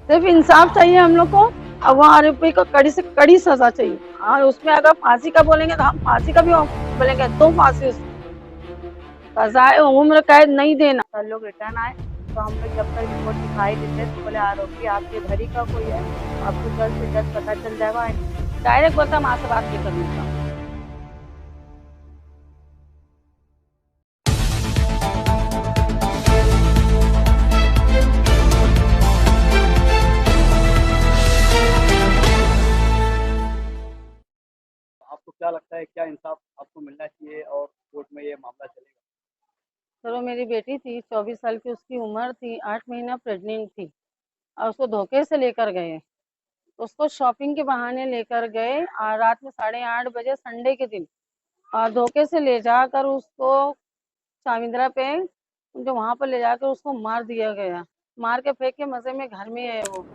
सिर्फ इंसाफ चाहिए हम लोग को, और वो आरोपी को कड़ी से कड़ी सजा चाहिए। और उसमें अगर फांसी का बोलेंगे तो हम फांसी का भी बोलेंगे, तो फांसी सजाए उम्र कैद नहीं देना। सर लोग रिटर्न आए तो हम लोग जब तक रिपोर्ट दिखाई देते तो बोले आरोपी आपके घर ही का कोई है, आपको जल्द से जल्द पता चल जाएगा। डायरेक्ट बोलता माँ से बात नहीं करनी का। आपको क्या लगता है, क्या इंसाफ आपको मिलना चाहिए और कोर्ट में ये मामला चलेगा? चलो, मेरी बेटी थी 24 साल की, उसकी उम्र थी, 8 महीना प्रेग्नेंट थी, और उसको धोखे से लेकर गए। उसको शॉपिंग के बहाने लेकर गए, और रात में 8:30 बजे संडे के दिन, और धोखे से ले जाकर उसको चामिंद्रा पे, जो वहां पर ले जाकर उसको मार दिया गया। मार के फेंक के मजे में घर में है वो।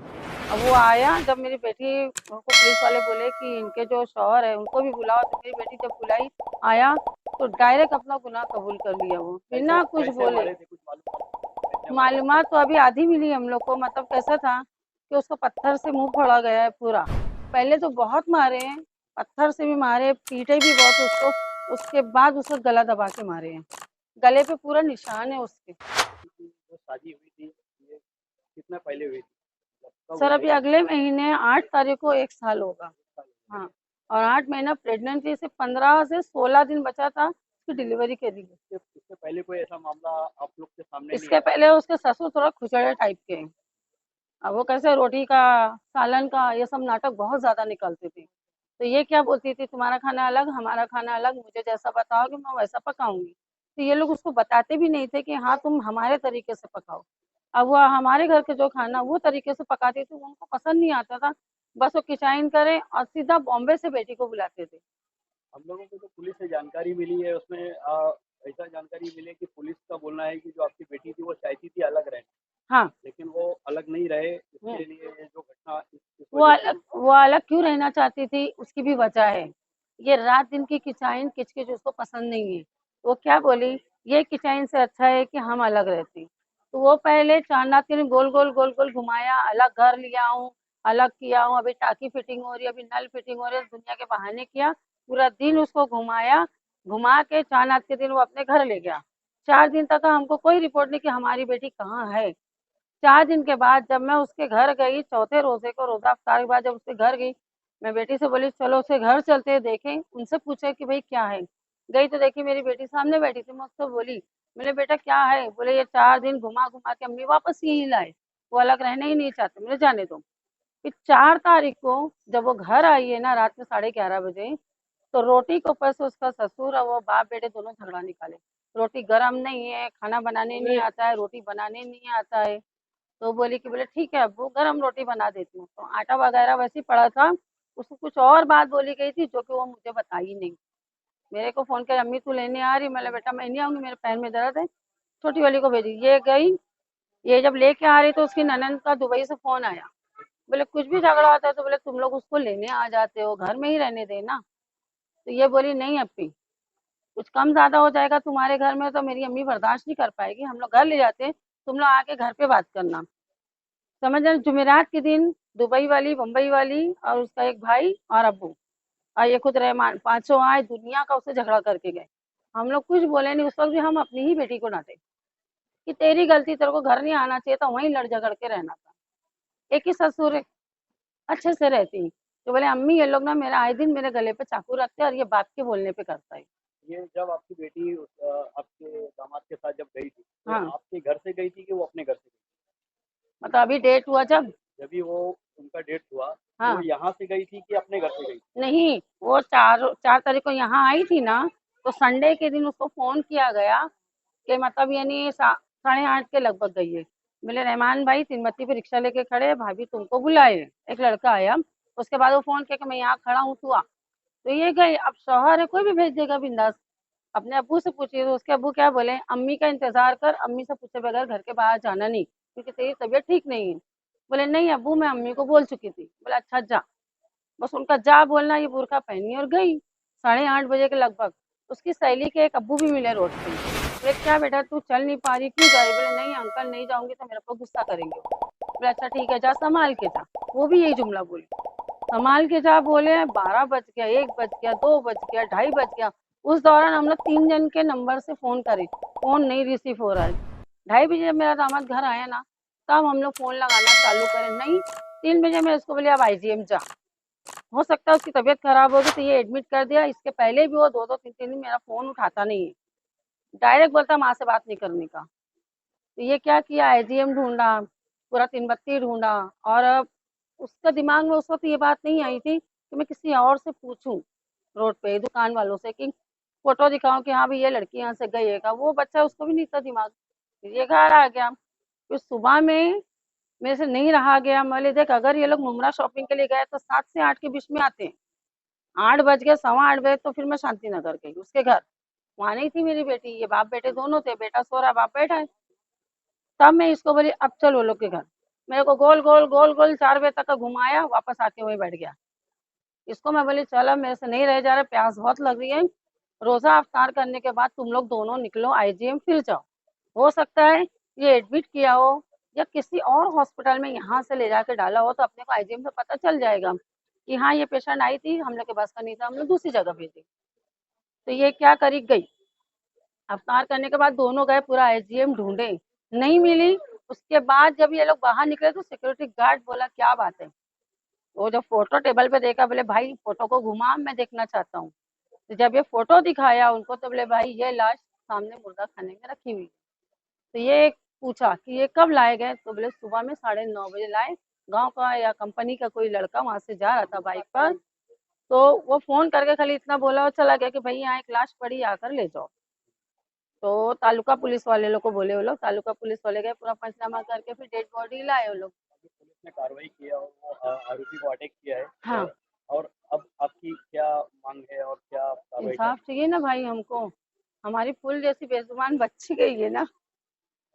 अब वो आया, जब मेरी बेटी को पुलिस वाले बोले कि इनके जो शौहर है उनको भी बुलाओ, तो मेरी बेटी जब बुलाई, आया, तो डायरेक्ट अपना गुनाह कबूल कर लिया वो, कैसे बिना कुछ कैसे बोले। मारे थे, कुछ मालूम? मालूमात तो अभी आधी मिली हम लोग को। मतलब कैसा था कि उसको पत्थर से मुंह फोड़ा गया है पूरा। पहले तो बहुत मारे हैं, पत्थर से भी मारे, पीटे भी बहुत उसको। उसके बाद उसको गला दबा के मारे हैं, गले पे पूरा निशान है उसके। जो शादी हुई थी ये कितना पहले हुई थी, कब सर हुई अभी थी? अगले महीने 8 तारीख को 1 साल होगा। साल हो हाँ, और 8 महीना प्रेग्नेंट थी, सिर्फ 15 से 16 दिन बचा था उसकी डिलीवरी के लिए। गए। इससे पहले कोई ऐसा मामला आप लोग के सामने नहीं इसके आया? पहले उसके ससुर थोड़ा खुचड़े टाइप के हैं। अब वो कैसे रोटी का, सालन का, ये सब नाटक बहुत ज्यादा निकलते थे। तो ये क्या बोलती थी, तुम्हारा खाना अलग हमारा खाना अलग, मुझे जैसा बताओगे मैं वैसा पकाऊंगी। तो ये लोग उसको बताते भी नहीं थे कि हाँ तुम हमारे तरीके से पकाओ। अब वो हमारे घर के जो खाना वो तरीके से पकाती थी, वो उनको पसंद नहीं आता था। बस वो किचाइन करे और सीधा बॉम्बे से बेटी को बुलाते थे। हम लोगों को तो पुलिस से जानकारी मिली है, उसमें ऐसा जानकारी मिली है कि पुलिस का बोलना है कि जो आपकी बेटी थी वो चाहती थी अलग रहना, हाँ। लेकिन वो अलग नहीं रहे। हम्म। इसके लिए ये जो घटना इस वजह से हुई। वो अलग क्यों रहना चाहती थी, उसकी भी वजह है। ये रात दिन की किचाइन किचकिच उसको पसंद नहीं है। वो क्या बोली, ये किचाइन से अच्छा है कि हम अलग रहते। तो वो पहले 4 रात के दिन गोल गोल गोल गोल घुमाया, अलग घर लिया हूँ, अलग किया हूँ, अभी टाकी फिटिंग हो रही है, अभी नल फिटिंग हो रही है, दुनिया के बहाने किया। पूरा दिन उसको घुमाया, घुमा के 4 रात के दिन वो अपने घर ले गया। 4 दिन तक हमको कोई रिपोर्ट नहीं कि हमारी बेटी कहाँ है। 4 दिन के बाद जब मैं उसके घर गई, चौथे रोजे को, रोजा अफ्तार के बाद जब उसके घर गई, मैं बेटी से बोली चलो उसके घर चलते हैं, देखें, उनसे पूछे कि भाई क्या है। गई तो देखी मेरी बेटी सामने बैठी थी। मैं उससे बोली, मेरे बेटा क्या है? बोले ये 4 दिन घुमा घुमा के अम्मी वापस यही लाए, वो अलग रहना ही नहीं चाहते। मुझे जाने दो। फिर 4 तारीख को जब वो घर आई है ना, रात में 11:30 बजे, तो रोटी के ऊपर से उसका ससुर और वो बाप बेटे दोनों झगड़ा निकाले। रोटी गर्म नहीं है, खाना बनाने नहीं आता है, रोटी बनाने नहीं आता है। तो बोली कि बोले ठीक है अब्बू, गरम रोटी बना देती हूँ। तो आटा वगैरह वैसे ही पड़ा था। उसको कुछ और बात बोली गई थी जो कि वो मुझे बताई नहीं। मेरे को फोन कर, अम्मी तू लेने आ रही? मैंने बेटा मैं नहीं आऊंगी, मेरे पैर में दर्द है। छोटी वाली को भेजी, ये गई। ये जब लेके आ रही तो उसकी ननद का दुबई से फोन आया। बोले कुछ भी झगड़ा होता है तो बोले तुम लोग उसको लेने आ जाते हो, घर में ही रहने देना। तो ये बोली नहीं अप्पी, कुछ कम ज्यादा हो जाएगा तुम्हारे घर में तो मेरी अम्मी बर्दाश्त नहीं कर पाएगी, हम लोग घर ले जाते हैं, तुम लोग आके घर पे बात करना। समझ रहे? जुमेरात के दिन दुबई वाली, बम्बई वाली और उसका एक भाई और अब्बू और ये खुद रहमान, पांचों आए, दुनिया का उससे झगड़ा करके गए। हम लोग कुछ बोले नहीं। उस वक्त भी हम अपनी ही बेटी को डांटे कि तेरी गलती, तेरे को घर नहीं आना चाहिए था, वहीं लड़ झगड़ के रहना था। एक ही ससुर है, अच्छे से रहती। तो बोले अम्मी ये लोग ना मेरा आए दिन मेरे गले पे चाकू रखते हैं और ये बाप के बोलने पे करता है। ये जब आपकी बेटी आपके दामाद के साथ जब गई थी, तो हाँ, आपके घर से गई थी कि वो अपने घर से गई मतलब अभी डेट हुआ जब। थी? जब भी वो उनका डेट हुआ, तो वो हाँ, यहाँ से गई थी कि अपने घर से गई थी? नहीं, वो 4 तारीख को यहाँ आई थी ना, तो संडे के दिन उसको फोन किया गया कि मतलब यानी 8:30 के लगभग गई है। बोले रहमान भाई तिनमत्ती पे रिक्शा लेके खड़े हैं, भाभी तुमको बुलाए हैं। एक लड़का आया। उसके बाद वो फोन किया कि मैं यहाँ खड़ा हूँ, तू आ। तो ये गई। अब शौहर है, कोई भी भेज देगा बिंदास। अपने अब्बू से पूछिए तो उसके अब्बू क्या बोले, अम्मी का इंतजार कर, अम्मी से पूछे बगैर घर के बाहर जाना नहीं, क्योंकि तेरी तबीयत ठीक नहीं है। बोले नहीं अब्बू, मैं अम्मी को बोल चुकी थी। बोला अच्छा जा। बस उनका जा बोलना, ये बुर्का पहनी और गई 8:30 बजे के लगभग। उसकी सहेली के एक अब्बू भी मिले रोड पे। बोले क्या बेटा तू चल नहीं पा रही, क्यों जा रही? बोले नहीं अंकल नहीं जाऊंगी तो मेरे पर गुस्सा करेंगे। बोले अच्छा ठीक है, जा संभाल के जा। वो भी यही जुमला बोली, संभाल के जा। बोले 12 बज गया, 1 बज गया, 2 बज गया, 2:30 बज गया। उस दौरान हम लोग 3 जन के नंबर से फोन करे, फोन नहीं रिसीव हो रहा है। 2:30 बजे जब मेरा दामाद घर आया ना, तब हम लोग फोन लगाना चालू करें, नहीं। 3 बजे मैं उसको बोली अब आईजीएम जा, हो सकता है उसकी तबीयत खराब होगी तो ये एडमिट कर दिया। इसके पहले भी वो 2-2 3-3 दिन मेरा फोन उठाता नहीं है, डायरेक्ट बोलता माँ से बात नहीं करने का। तो ये क्या किया, आईजीएम ढूंढा, पूरा 3 बत्ती ढूंढा। और अब उसका दिमाग में उस वक्त ये बात नहीं आई थी कि मैं किसी और से पूछूं, रोड पे दुकान वालों से, कि फोटो दिखाऊं कि हाँ भाई ये लड़की यहाँ से गई है का। वो बच्चा, उसको भी नहीं था दिमाग। फिर ये घर आ गया। फिर सुबह में मेरे से नहीं रहा गया। मैं बोली देख, अगर ये लोग मुमरा शॉपिंग के लिए गए तो 7 से 8 के बीच में आते हैं। 8 बज गए, 8:15 बजे तो फिर मैं शांति नगर गई उसके घर। वहां नहीं थी मेरी बेटी, ये बाप बेटे दोनों थे, बेटा सो रहा, बाप बैठा है। तब मैं इसको बोली अब चल वो लोग के घर। मेरे को गोल गोल गोल गोल 4 बजे तक का घुमाया, वापस आके वहीं बैठ गया। इसको मैं बोली चल अब मेरे से नहीं रह जा रहा, प्यास बहुत लग रही है, रोजा अफ्तार करने के बाद तुम लोग दोनों निकलो, आईजीएम फिर जाओ। हो सकता है ये एडमिट किया हो या किसी और हॉस्पिटल में यहाँ से ले जाके डाला हो, तो अपने को आईजीएम से पता चल जाएगा कि हाँ ये पेशेंट आई थी, हम लोग के बस का नहीं था, हम लोग दूसरी जगह भेजे। तो ये क्या करी गई, अफ्तार करने के बाद दोनों गए, पूरा आईजीएम ढूंढे, नहीं मिली। उसके बाद जब ये लोग बाहर निकले तो सिक्योरिटी गार्ड बोला क्या बात है। वो जब फोटो टेबल पे देखा, बोले भाई फोटो को घुमा, मैं देखना चाहता हूँ। तो जब ये फोटो दिखाया उनको तो बोले भाई ये लाश सामने मुर्गा खाने में रखी हुई। तो ये पूछा कि ये कब लाए गए, तो बोले सुबह में 9:30 बजे लाए। गांव का या कंपनी का कोई लड़का वहां से जा रहा था बाइक पर, तो वो फोन करके खाली इतना बोला और चला गया कि भाई यहाँ एक लाश पड़ी, आकर ले जाओ। तो तालुका पुलिस वाले लोग को बोले, वो लोग तालुका पुलिस वाले गए, पूरा पंचनामा करके फिर डेड बॉडी लाए वो लोग। पुलिस ने कार्रवाई किया और वो आरोपी को अटैक किया है। हाँ, और अब आपकी क्या मांग है और क्या कार्रवाई इंसाफ चाहिए ना भाई हमको। हमारी फूल जैसी बेजुबान बच्ची गई है ना,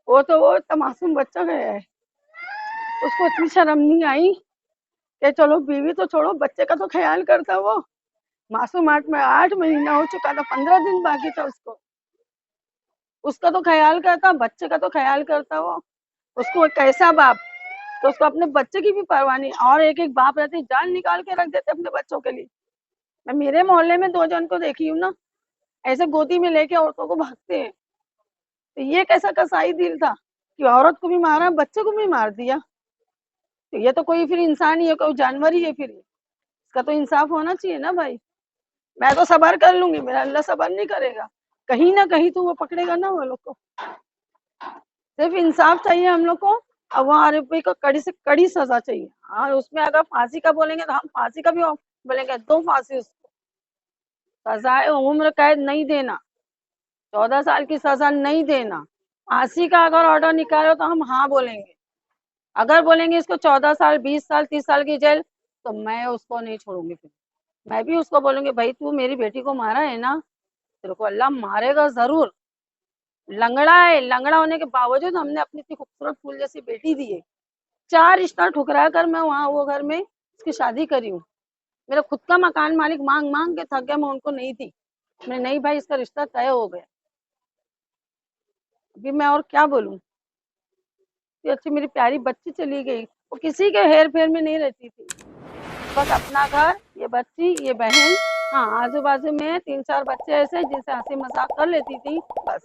वो तो मासूम बच्चा गया है। उसको इतनी शर्म नहीं आई कि चलो बीवी तो छोड़ो, बच्चे का तो ख्याल करता वो। मासूम 8 महीना हो चुका था, 15 दिन बाकी था उसको। उसका तो ख्याल करता, बच्चे का तो ख्याल करता वो। उसको एक कैसा बाप, तो उसको अपने बच्चे की भी परवाह नहीं। और एक एक बाप रहते जान निकाल के रख देते अपने बच्चों के लिए। मैं मेरे मोहल्ले में 2 जन को देखी हूँ ना, ऐसे गोदी में लेके औरतों को भागते हैं। तो ये कैसा कसाई दिल था कि औरत को भी मारा, बच्चे को भी मार दिया। तो ये तो कोई फिर इंसान ही है, कोई जानवर ही है फिर। इसका तो इंसाफ होना चाहिए ना भाई। मैं तो सबर कर लूंगी, मेरा अल्लाह सबर नहीं करेगा, कहीं ना कहीं तो वो पकड़ेगा ना वो लोग को। सिर्फ इंसाफ चाहिए हम लोग को, और वो आरोपी को कड़ी से कड़ी सजा चाहिए। और उसमें अगर फांसी का बोलेंगे तो हम फांसी का भी बोलेंगे, 2 फांसी उसको। सजाए उम्र कैद नहीं देना, 14 साल की सजा नहीं देना। फांसी का अगर ऑर्डर निकालो तो हम हाँ बोलेंगे। अगर बोलेंगे इसको 14 साल, 20 साल, 30 साल की जेल, तो मैं उसको नहीं छोड़ूंगी। फिर मैं भी उसको बोलूंगी भाई तू मेरी बेटी को मारा है ना, तेरे को अल्लाह मारेगा जरूर। लंगड़ा है, लंगड़ा होने के बावजूद हमने अपनी इतनी खूबसूरत फूल जैसी बेटी दी है। 4 रिश्ता ठुकरा कर मैं वहाँ वो घर में उसकी शादी करी हूँ। मेरा खुद का मकान मालिक मांग मांग के थक गया, मैं उनको नहीं थी। मैं नहीं भाई, इसका रिश्ता तय हो गया। अभी मैं और क्या बोलूं। ये अच्छी मेरी प्यारी बच्ची चली गई, वो किसी के हेर फेर में नहीं रहती थी, बस अपना घर, ये बच्ची, ये बहन। हाँ, आजू बाजू में 3-4 बच्चे ऐसे जिनसे हंसी मजाक कर लेती थी बस।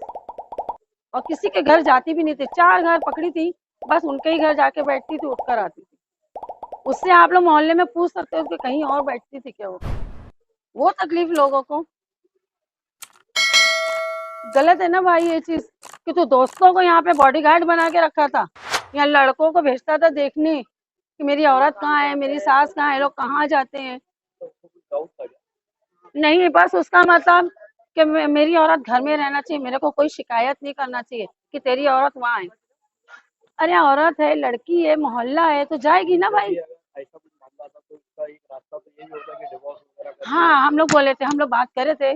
और किसी के घर जाती भी नहीं थी, 4 घर पकड़ी थी, बस उनके ही घर जाके बैठती थी, उठकर आती थी। उससे आप लोग मोहल्ले में पूछ सकते हो कि कहीं और बैठती थी क्या वो तकलीफ लोगों को। गलत है ना भाई ये चीज, कि तू दोस्तों को यहाँ पे बॉडीगार्ड बना के रखा था, यहाँ लड़कों को भेजता था देखने कि मेरी औरत कहाँ है, मेरी सास कहाँ है, लोग कहाँ जाते हैं। नहीं, बस उसका मतलब कि मेरी औरत घर में रहना चाहिए, मेरे को कोई शिकायत नहीं करना चाहिए कि तेरी औरत वहाँ है। अरे औरत है, लड़की है, मोहल्ला है, तो जाएगी ना भाई। ऐसा कुछ मामला था तो इसका एक रास्ता तो यही होता है कि डिवोर्स वगैरह कर हाँ, हम लोग बोले थे, हम लोग बात करे थे।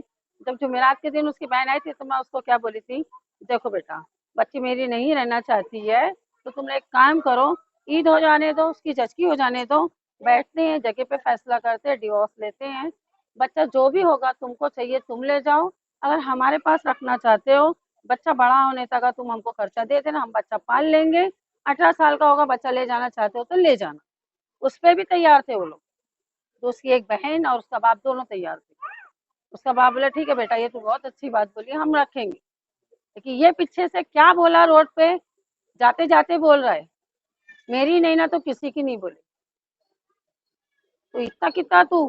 जब जुमेरात के दिन उसकी बहन आई थी तो मैं उसको क्या बोली थी, देखो बेटा, बच्ची मेरी नहीं रहना चाहती है, तो तुम एक काम करो, ईद हो जाने दो, उसकी जचकी हो जाने दो, बैठते हैं जगह पे फैसला करते हैं, डिवोर्स लेते हैं। बच्चा जो भी होगा तुमको चाहिए तुम ले जाओ, अगर हमारे पास रखना चाहते हो, बच्चा बड़ा होने तक का तुम हमको खर्चा दे देना, हम बच्चा पाल लेंगे। 18 साल का होगा बच्चा, ले जाना चाहते हो तो ले जाना। उस पे भी तैयार थे वो लोग। तो उसकी एक बहन और उसका बाप दोनों तैयार थे। उसका बाप बोला ठीक है बेटा, ये तो बहुत अच्छी बात बोली, हम रखेंगे। लेकिन ये पीछे से क्या बोला रोड पे, जाते जाते बोल रहा है, मेरी नहीं ना तो किसी की नहीं बोले। तो इतना कितना तू,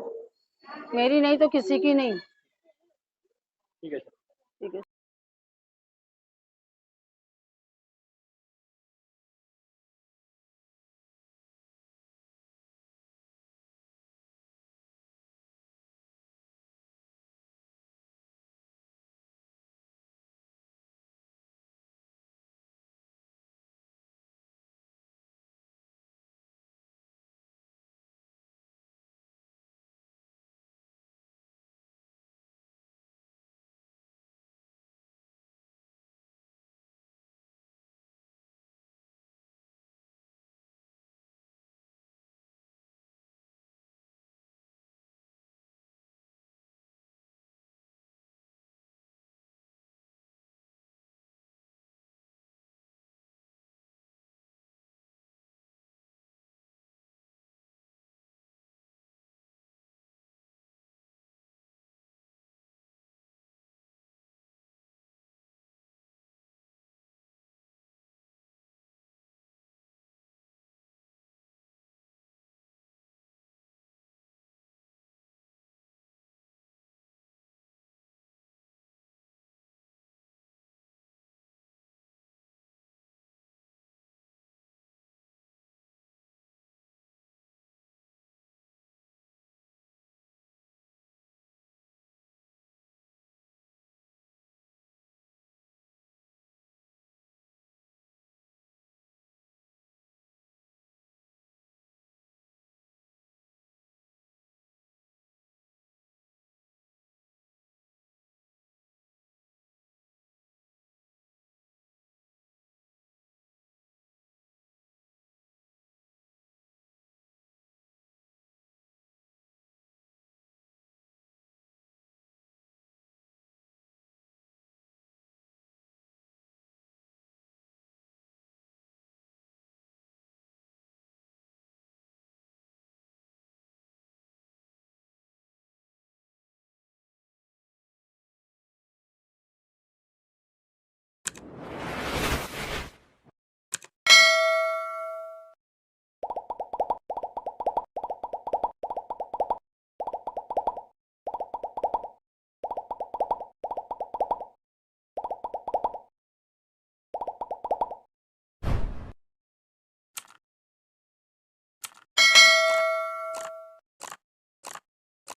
मेरी नहीं तो किसी की नहीं। ठीक है सर। ठीक है।